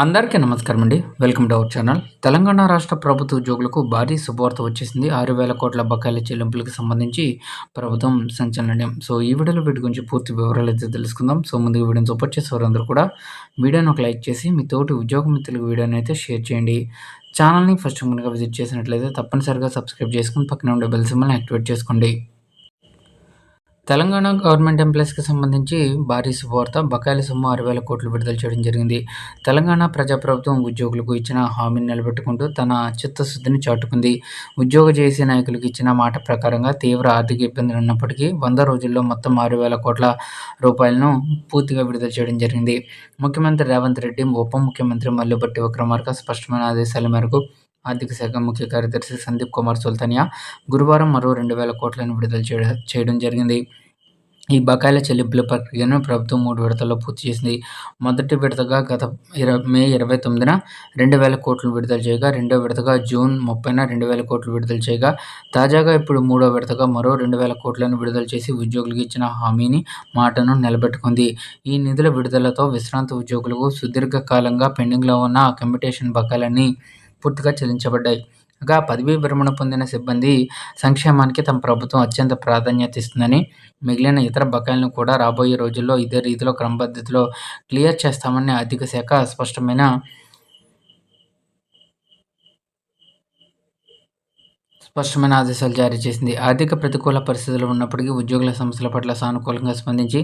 అందరికీ నమస్కారం అండి. Welcome to our channel. Telangana రాష్ట్ర ప్రభుత్వ ఉద్యోగులకు భారీ శుభవార్త వచ్చేసింది. 6,000 కోట్ల బకాయిల చెల్లింపులకు సంబంధించి ప్రభుత్వం సంచలన నిర్ణయం. ఈ వీడియోలో వీటి గురించి పూర్తి వివరాలైతే తెలుసుకుందాం. ముందుగా వీడియోని సపోర్ట్ చేసే వారందరూ కూడా వీడియోని ఒక లైక్ చేసి మీ తోటి ఉద్యోగ మిత్రులకు వీడియోని అయితే షేర్ చేయండి. ఛానల్‌ని ఫస్ట్ కనుక విజిట్ చేసినట్లయితే తప్పనిసరిగా సబ్స్క్రైబ్ చేసుకొని పక్కనే ఉండే బెల్ సింబల్‌ని యాక్టివేట్ చేసుకోండి. తెలంగాణ గవర్నమెంట్ ఎంప్లాయీస్‌కి సంబంధించి భారీ శుభవార్త. బకాయిల సొమ్ము 6,000 కోట్లు విడుదల చేయడం జరిగింది. తెలంగాణ ప్రజాప్రభుత్వం ఉద్యోగులకు ఇచ్చిన హామీని నిలబెట్టుకుంటూ తన చిత్తశుద్ధిని చాటుకుంది. ఉద్యోగ జేఏసీ నాయకులకు ఇచ్చిన మాట ప్రకారంగా తీవ్ర ఆర్థిక ఇబ్బందులు ఉన్నప్పటికీ 100 రోజుల్లో మొత్తం 6,000 కోట్ల రూపాయలను పూర్తిగా విడుదల చేయడం జరిగింది. ముఖ్యమంత్రి రేవంత్ రెడ్డి, ఉప ముఖ్యమంత్రి మల్లుభట్టి విక్రమార్క స్పష్టమైన ఆదేశాల మేరకు ఆర్థిక శాఖ ముఖ్య కార్యదర్శి సందీప్ కుమార్ సుల్తానియా గురువారం మరో 2,000 కోట్లను విడుదల చేయడం జరిగింది. ఈ బకాయిల చెల్లింపుల ప్రక్రియను ప్రభుత్వం 3 విడతల్లో పూర్తి చేసింది. మొదటి విడతగా గత మే 29న 2,000 కోట్లు విడుదల చేయగా, రెండో విడతగా జూన్ 30న 2,000 కోట్లు విడుదల చేయగా, తాజాగా ఇప్పుడు మూడో విడతగా మరో 2,000 కోట్లను విడుదల చేసి ఉద్యోగులకు ఇచ్చిన హామీని, మాటను నిలబెట్టుకుంది. ఈ నిధుల విడుదలతో విశ్రాంత ఉద్యోగులకు సుదీర్ఘకాలంగా పెండింగ్‌లో ఉన్న కమ్యుటేషన్ బకాయిలన్నీ పూర్తిగా చెల్లించబడ్డాయి. కాగా పదవీ విరమణ పొందిన సిబ్బంది సంక్షేమానికి తమ ప్రభుత్వం అత్యంత ప్రాధాన్యత ఇస్తుందని, మిగిలిన ఇతర బకాయిలను కూడా రాబోయే రోజుల్లో ఇదే రీతిలో క్రమపద్ధతిలో క్లియర్ చేస్తామని ఆర్థిక శాఖ స్పష్టమైన ఆదేశాలు జారీ చేసింది. ఆర్థిక ప్రతికూల పరిస్థితులు ఉన్నప్పటికీ ఉద్యోగుల సమస్యల పట్ల సానుకూలంగా స్పందించి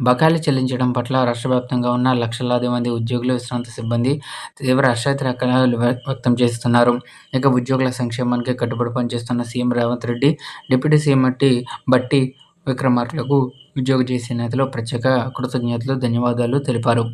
బకాయిలు చెల్లించడం పట్ల రాష్ట్రవ్యాప్తంగా ఉన్న లక్షలాది మంది ఉద్యోగులు, విశ్రాంత సిబ్బంది తీవ్ర హర్షాతిరేకాలు వ్యక్తం చేస్తున్నారు. ఇక ఉద్యోగుల సంక్షేమానికి కట్టుబడి పనిచేస్తున్న CM Revanth Reddy, deputy CM బట్టి విక్రమార్కలకు ఉద్యోగ జేఏసీ నేతలు ప్రత్యేక కృతజ్ఞతలు, ధన్యవాదాలు తెలిపారు.